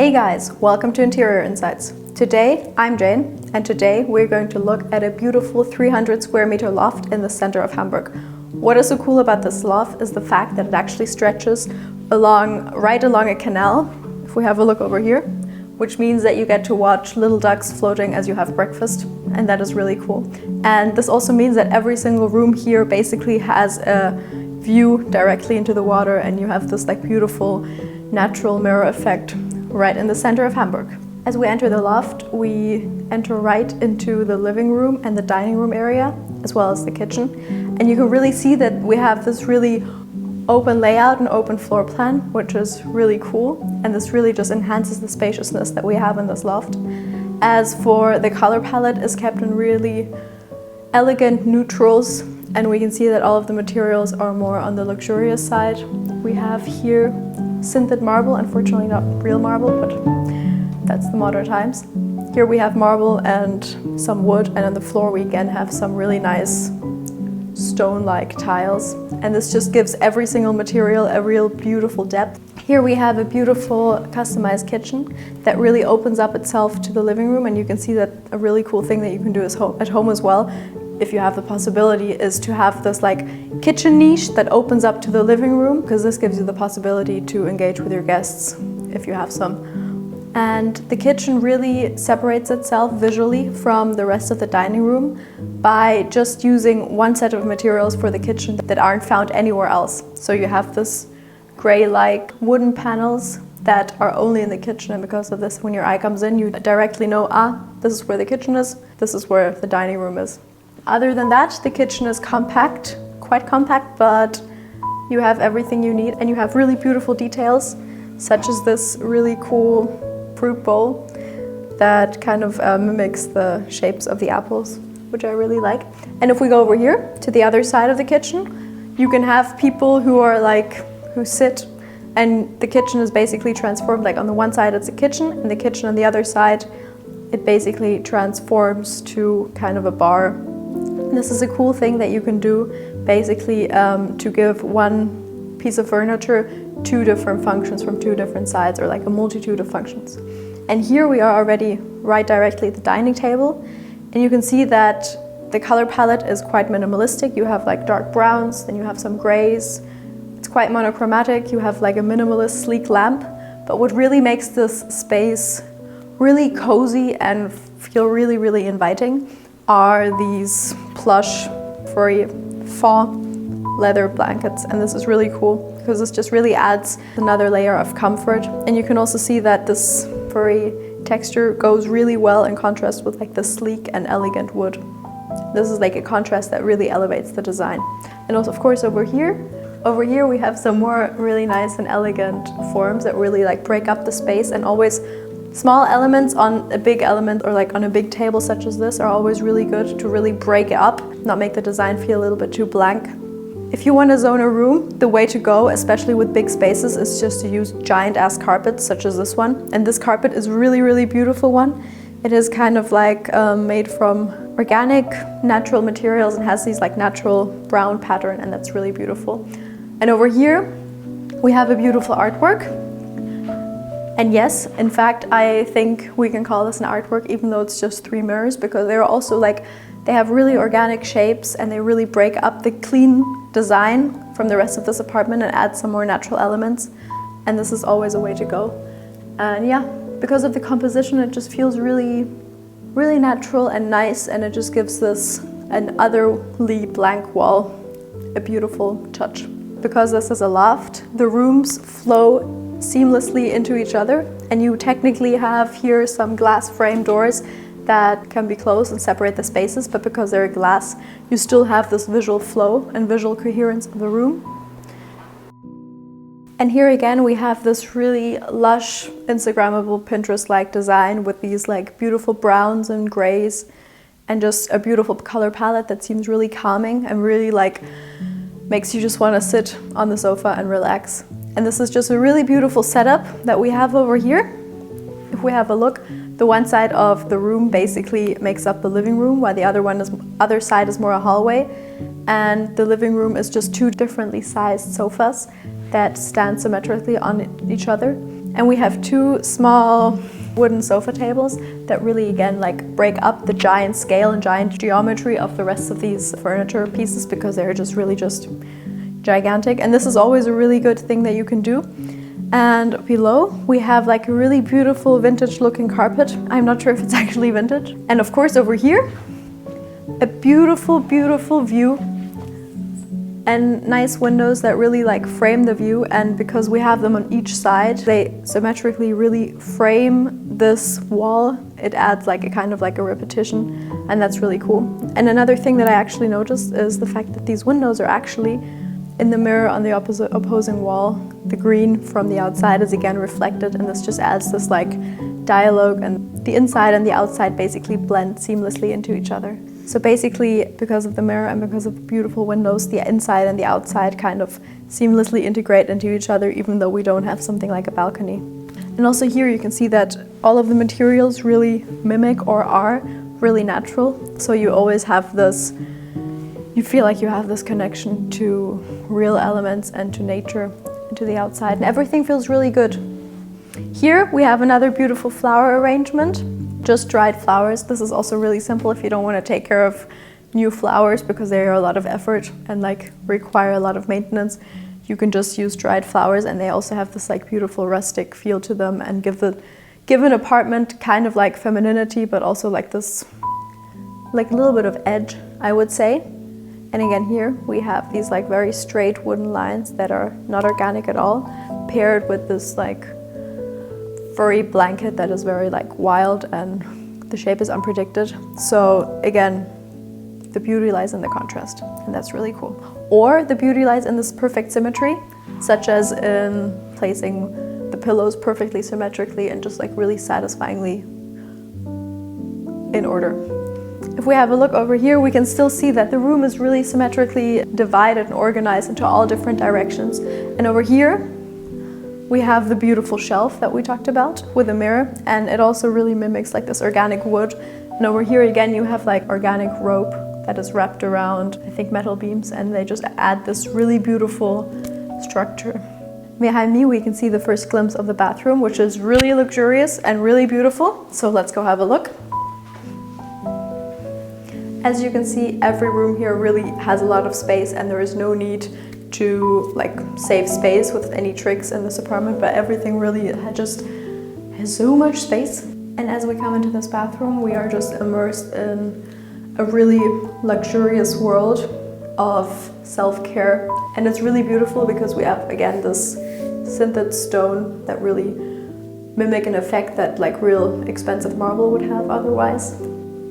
Hey guys, welcome to Interior Insights. Today, I'm Jane, and today we're going to look at a beautiful 300 square meter loft in the center of Hamburg. What is so cool about this loft is the fact that it actually stretches right along a canal, if we have a look over here, which means that you get to watch little ducks floating as you have breakfast, and that is really cool. And this also means that every single room here basically has a view directly into the water, and you have this beautiful natural mirror effect right in the center of Hamburg. As we enter the loft, we enter right into the living room and the dining room area, as well as the kitchen. And you can really see that we have this really open layout and open floor plan, which is really cool. And this really just enhances the spaciousness that we have in this loft. As for the color palette, is kept in really elegant neutrals. And we can see that all of the materials are more on the luxurious side. We have here scented marble, unfortunately not real marble, but that's the modern times. Here we have marble and some wood, and on the floor we again have some really nice stone-like tiles. And this just gives every single material a real beautiful depth. Here we have a beautiful customized kitchen that really opens up itself to the living room, and you can see that a really cool thing that you can do at home as well, if you have the possibility, is to have this kitchen niche that opens up to the living room, because this gives you the possibility to engage with your guests if you have some. And the kitchen really separates itself visually from the rest of the dining room by just using one set of materials for the kitchen that aren't found anywhere else. So you have this gray-like wooden panels that are only in the kitchen, and because of this, when your eye comes in, you directly know, this is where the kitchen is, this is where the dining room is. Other than that, the kitchen is compact, quite compact, but you have everything you need, and you have really beautiful details, such as this really cool fruit bowl that kind of mimics the shapes of the apples, which I really like. And if we go over here to the other side of the kitchen, you can have people who sit, and the kitchen is basically transformed. On the one side it's a kitchen, and the kitchen on the other side, it basically transforms to kind of a bar. This is a cool thing that you can do basically to give one piece of furniture two different functions from two different sides, or a multitude of functions. And here we are already right directly at the dining table, and you can see that the color palette is quite minimalistic. You have dark browns, then you have some grays. It's quite monochromatic. You have a minimalist sleek lamp, but what really makes this space really cozy and feel really, really inviting are these plush, furry, faux leather blankets. And this is really cool because this just really adds another layer of comfort. And you can also see that this furry texture goes really well in contrast with the sleek and elegant wood. This is a contrast that really elevates the design. And also, of course, over here we have some more really nice and elegant forms that really break up the space, and always small elements on a big element, or on a big table such as this, are always really good to really break it up, not make the design feel a little bit too blank. If you want to zone a room, the way to go, especially with big spaces, is just to use giant ass carpets such as this one. And this carpet is really, really beautiful one. It is kind of made from organic, natural materials, and has these natural brown pattern, and that's really beautiful. And over here, we have a beautiful artwork. And yes, in fact, I think we can call this an artwork, even though it's just 3 mirrors, because they're also they have really organic shapes, and they really break up the clean design from the rest of this apartment and add some more natural elements. And this is always a way to go. And yeah, because of the composition, it just feels really, really natural and nice, and it just gives this an otherly blank wall a beautiful touch. Because this is a loft, the rooms flow seamlessly into each other, and you technically have here some glass frame doors that can be closed and separate the spaces, but because they're glass, you still have this visual flow and visual coherence of the room. And here again we have this really lush, Instagrammable, Pinterest-like design with these beautiful browns and grays, and just a beautiful color palette that seems really calming and really makes you just want to sit on the sofa and relax. And this is just a really beautiful setup that we have over here. If we have a look, the one side of the room basically makes up the living room, while the other side is more a hallway. And the living room is just 2 differently sized sofas that stand symmetrically on each other. And we have two small wooden sofa tables that really, again, like break up the giant scale and giant geometry of the rest of these furniture pieces, because they're just really just gigantic. And this is always a really good thing that you can do. And below we have like a really beautiful vintage looking carpet. I'm not sure if it's actually vintage. And of course over here, a beautiful, beautiful view and nice windows that really like frame the view. And because we have them on each side, they symmetrically really frame this wall. It adds like a kind of like a repetition, and that's really cool. And another thing that I actually noticed is the fact that these windows are actually in the mirror on the opposing wall. The green from the outside is again reflected, and this just adds this like dialogue, and the inside and the outside basically blend seamlessly into each other. So basically, because of the mirror and because of the beautiful windows, the inside and the outside kind of seamlessly integrate into each other, even though we don't have something like a balcony. And also here you can see that all of the materials really mimic or are really natural. So you always have this, you feel like you have this connection to real elements and to nature and to the outside, and everything feels really good. Here we have another beautiful flower arrangement. Just dried flowers. This is also really simple if you don't want to take care of new flowers, because they are a lot of effort and like require a lot of maintenance. You can just use dried flowers, and they also have this like beautiful rustic feel to them and give an apartment kind of like femininity, but also like this like a little bit of edge, I would say. And again here we have these like very straight wooden lines that are not organic at all, paired with this like furry blanket that is very like wild, and the shape is unpredicted. So again, the beauty lies in the contrast, and that's really cool. Or the beauty lies in this perfect symmetry, such as in placing the pillows perfectly symmetrically and just like really satisfyingly in order. If we have a look over here, we can still see that the room is really symmetrically divided and organized into all different directions. And over here, we have the beautiful shelf that we talked about with a mirror, and it also really mimics like this organic wood. And over here again, you have like organic rope that is wrapped around, I think, metal beams, and they just add this really beautiful structure. Behind me, we can see the first glimpse of the bathroom, which is really luxurious and really beautiful. So let's go have a look. As you can see, every room here really has a lot of space, and there is no need to like save space with any tricks in this apartment, but everything really just has so much space. And as we come into this bathroom, we are just immersed in a really luxurious world of self-care, and it's really beautiful because we have again this sintered stone that really mimic an effect that like real expensive marble would have otherwise.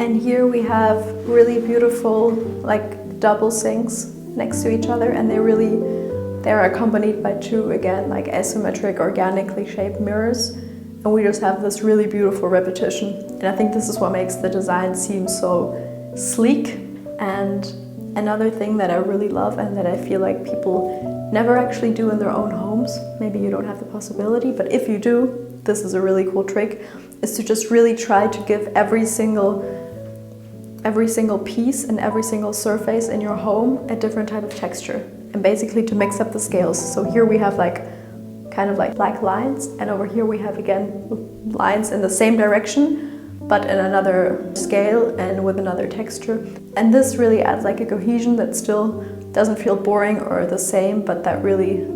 And here we have really beautiful like double sinks next to each other, and they're accompanied by two, again, like asymmetric, organically shaped mirrors. And we just have this really beautiful repetition. And I think this is what makes the design seem so sleek. And another thing that I really love and that I feel like people never actually do in their own homes, maybe you don't have the possibility, but if you do, this is a really cool trick, is to just really try to give every single piece and every single surface in your home a different type of texture, and basically to mix up the scales. So here we have like kind of like black lines, and over here we have again lines in the same direction but in another scale and with another texture. And this really adds like a cohesion that still doesn't feel boring or the same, but that really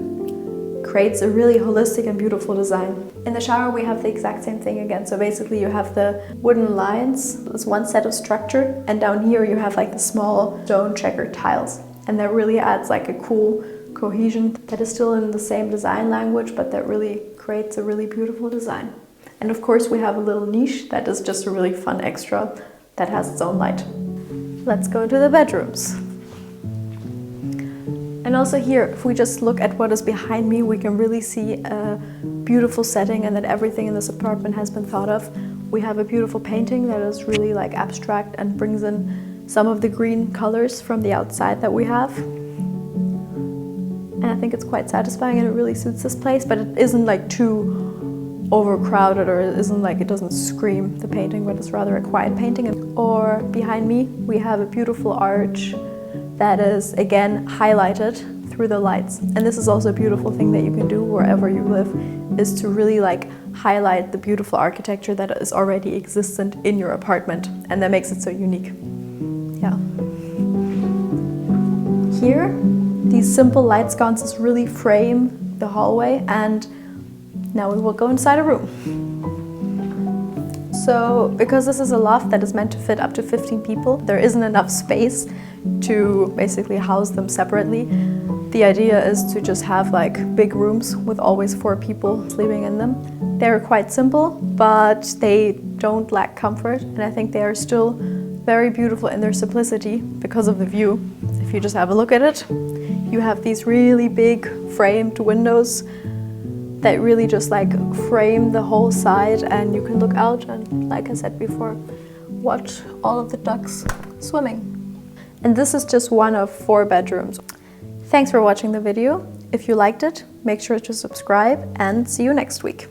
creates a really holistic and beautiful design. In the shower we have the exact same thing again. So basically you have the wooden lines, this one set of structure, and down here you have like the small stone checkered tiles. And that really adds like a cool cohesion that is still in the same design language, but that really creates a really beautiful design. And of course we have a little niche that is just a really fun extra that has its own light. Let's go to the bedrooms. And also here, if we just look at what is behind me, we can really see a beautiful setting and that everything in this apartment has been thought of. We have a beautiful painting that is really like abstract and brings in some of the green colors from the outside that we have. And I think it's quite satisfying and it really suits this place, but it isn't like too overcrowded, or it isn't like, it doesn't scream the painting, but it's rather a quiet painting. Or behind me, we have a beautiful arch that is again highlighted through the lights. And this is also a beautiful thing that you can do wherever you live, is to really like highlight the beautiful architecture that is already existent in your apartment, and that makes it so unique. Yeah. Here, these simple light sconces really frame the hallway, and now we will go inside a room. So, because this is a loft that is meant to fit up to 15 people, there isn't enough space to basically house them separately. The idea is to just have like big rooms with always 4 people sleeping in them. They're quite simple, but they don't lack comfort, and I think they are still very beautiful in their simplicity because of the view. If you just have a look at it, you have these really big framed windows that really just like frame the whole side, and you can look out and, like I said before, watch all of the ducks swimming. And this is just one of 4 bedrooms. Thanks for watching the video. If you liked it, make sure to subscribe, and see you next week.